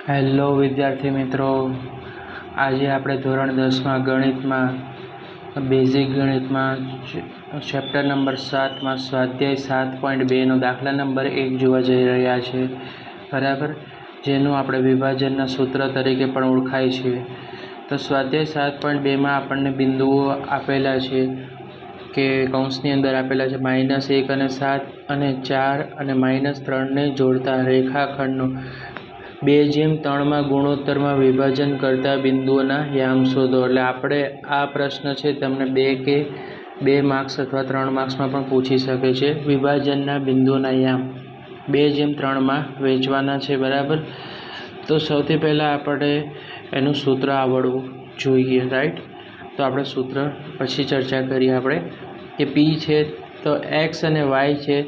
Hello વિદ્યાર્થી મિત્રો, આજે આપણે ધોરણ 10માં ગણિતમાં બેઝિક ગણિતમાં ચેપ્ટર નંબર 7માં સ્વાધ્યાય 7.2નો દાખલા નંબર 1 જોવા જઈ રહ્યા છે. બરાબર, જેનું આપણે વિભાજનના સૂત્ર તરીકે પણ ઓળખાય છે. તો સ્વાધ્યાય 7.2માં આપણને બિંદુઓ આપેલા છે કે કૌંસની અંદર આપેલા છે -1 અને 7 અને 4 અને -3ને જોડતા રેખાખંડનો 2:3માં ગુણોત્તરમાં વિભાજન કરતા બિંદુઓના યામ શોધો. એટલે આપણે આ પ્રશ્ન છે તમને 2 કે 2 માર્ક્સ અથવા 3 માર્ક્સમાં પણ પૂછી શકે છે. વિભાજનના બિંદુઓના યામ 2:3માં વહેંચવાના છે. બરાબર, તો સૌથી પહેલાં આપણે એનું સૂત્ર આવડવું જોઈએ, રાઈટ. તો આપણે સૂત્ર પછી ચર્ચા કરીએ આપણે કે પી છે તો એક્સ અને વાય છે.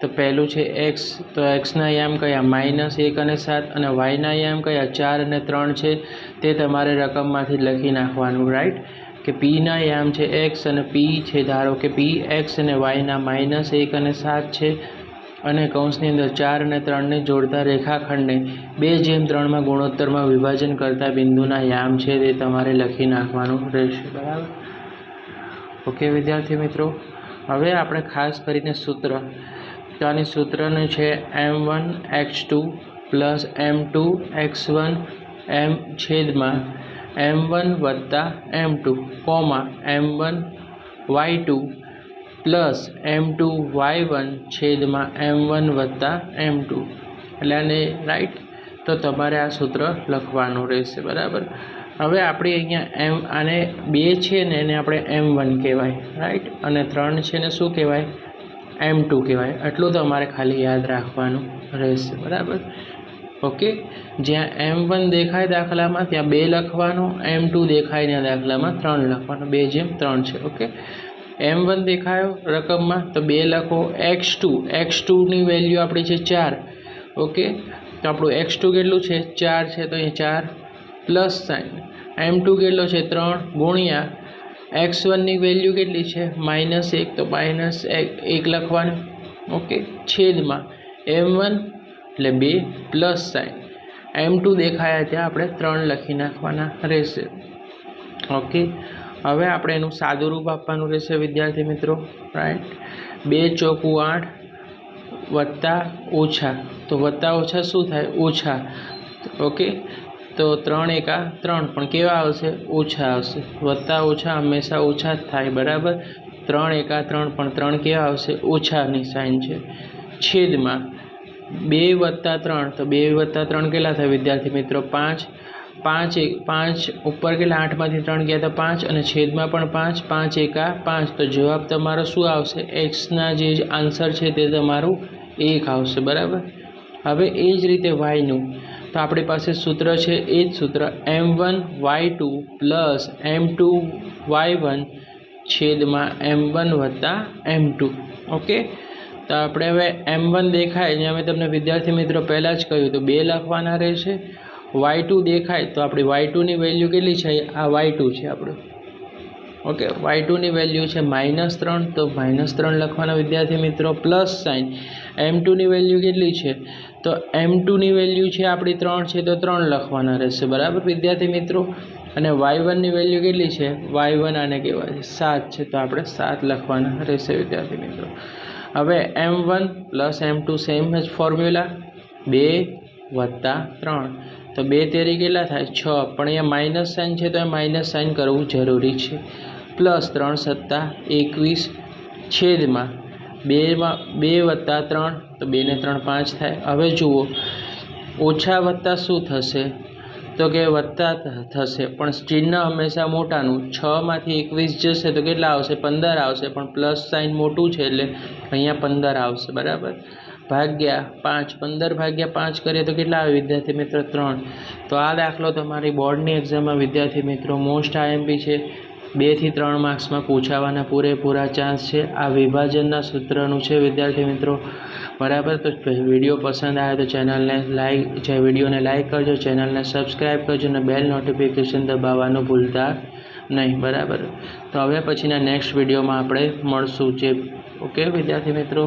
તો પહેલું છે એક્સ, તો એક્સના યામ કયા -1 અને 7 અને વાયના યામ કયા 4 અને 3 છે. તે તમારે રકમમાંથી લખી નાખવાનું, રાઈટ. કે પીના યામ છે એક્સ અને પી છે, ધારો કે પી એક્સ અને વાયના -1 અને 7 છે અને કૌંસની અંદર 4 અને 3ને જોડતા રેખાખંડને 2:3માં ગુણોત્તરમાં વિભાજન કરતા બિંદુના યામ છે તે તમારે લખી નાખવાનું રહેશે. બરાબર, ઓકે વિદ્યાર્થી મિત્રો. હવે આપણે ખાસ કરીને સૂત્ર, તો આની સૂત્રનું છે m1x2 + m2x1 છેદમાં m1 + m2 m1y2 + m2y1 છેદમાં m1 + m2. એટલે આને રાઈટ, તો તમારે આ સૂત્ર લખવાનું રહેશે. બરાબર, હવે આપણે અહીંયા આને 2 છે ને એને આપણે m1 કહેવાય, રાઈટ, અને 3 છે ને શું કહેવાય, m2 કહેવાય. એટલું તમારે ખાલી યાદ રાખવાનું રહેશે. બરાબર, ઓકે. જ્યાં m1 દેખાય દાખલામાં ત્યાં 2 લખવાનું, m2 દેખાય ને દાખલામાં 3 લખવાનું, 2:3 છે. ઓકે, m1 દેખાયો રકમમાં તો 2 લખો. x2ની વેલ્યુ આપણી છે 4. ઓકે, તો આપણું x2 કેટલું છે 4 છે, તો અહીંયા 4 પ્લસ સાઇન. m2 કેટલો છે 3 ગુણ્યા x1ની વેલ્યુ કેટલી છે -1, તો -1 લખવાનું. ઓકે, છેદમાં m1 એટલે 2 પ્લસ સાઇન. m2 દેખાયા ત્યાં આપણે 3 લખી નાખવાના રહેશે. ઓકે, હવે આપણે એનું સાદું રૂપ આપવાનું રહેશે વિદ્યાર્થી મિત્રો, રાઈટ. 2 ચોકું 8 વત્તા ઓછા, તો વત્તા ઓછા શું થાય ઓછા. ઓકે, તો 3 એકા 3 પણ કેવા આવશે ઓછા આવશે. વત્તા ઓછા હંમેશા ઓછા જ થાય. બરાબર, 3 એકા 3 પણ 3 કેવા આવશે ઓછાની સાઇન છે. છેદમાં 2 + 3, તો 2 + 3 કેટલા થાય વિદ્યાર્થી મિત્રો 5. 5 ઉપર કેટલા 8માંથી 3 ગયા તો 5 અને છેદમાં પણ 5. 5 એકા 5, તો જવાબ તમારો શું આવશે, એક્સના જે આન્સર છે તે તમારું 1 આવશે. બરાબર, હવે એ જ રીતે વાયનું, તો આપણી પાસે સૂત્ર છે એ જ સૂત્ર m1y2 + m2y1 છેદમાં m1 + m2. ઓકે, તો આપણે હવે m1 દેખાય ને, અમે તમને વિદ્યાર્થી મિત્રો પહેલાં જ કહ્યું તો 2 લખવાના રહેશે. y2 દેખાય તો આપણી y2ની વેલ્યુ કેટલી છે, આ y2 છે આપણું. ઓકે, y2ની વેલ્યુ છે -3, તો -3 લખવાના વિદ્યાર્થી મિત્રો. પ્લસ સાઇન m2ની વેલ્યુ કેટલી છે, તો m2ની વેલ્યુ છે આપણી 3 છે, તો 3 લખવાના રહેશે. બરાબર વિદ્યાર્થી મિત્રો, અને y1ની વેલ્યુ કેટલી છે, y1 આને કહેવાય 7 છે, તો આપણે 7 લખવાના રહેશે વિદ્યાર્થી મિત્રો. હવે m1 + m2 સેમ જ ફોર્મ્યુલા, 2 + 3, તો 2 તેરી કેટલા થાય 6, પણ અહીંયા માઇનસ સાઇન છે તો માઇનસ સાઇન કરવું જરૂરી છે. પ્લસ 3 + 21 છેદમાં 2 + 3, તો 2 ને 3 5 થાય. હવે જુઓ ઓછા વત્તા શું થશે, તો કે વત્તા થશે, પણ ચિહ્ન હંમેશા મોટાનું. 6માંથી 21 જશે તો કેટલા આવશે 15 આવશે, પણ પ્લસ સાઇન મોટું છે એટલે અહીંયા 15 આવશે. બરાબર, ભાગ્યા 5, 15 ભાગ્યા 5 કરીએ તો કેટલા આવે વિદ્યાર્થી મિત્રો 3. તો આ દાખલો તમારી બોર્ડની એક્ઝામમાં વિદ્યાર્થી મિત્રો મોસ્ટ આઈએમપી છે. 2 થી 3 માર્ક્સમાં પૂછાવાના પૂરેપૂરા ચાન્સ છે. આ વિભાજનના સૂત્રનું છે વિદ્યાર્થી મિત્રો. બરાબર, તો વિડીયો પસંદ આવે તો વિડીયોને લાઇક કરજો, ચેનલને સબસ્ક્રાઈબ કરજો અને બેલ નોટિફિકેશન દબાવવાનું ભૂલતા નહીં. બરાબર, તો હવે પછીના નેક્સ્ટ વિડીયોમાં આપણે મળશું. ઓકે વિદ્યાર્થી મિત્રો.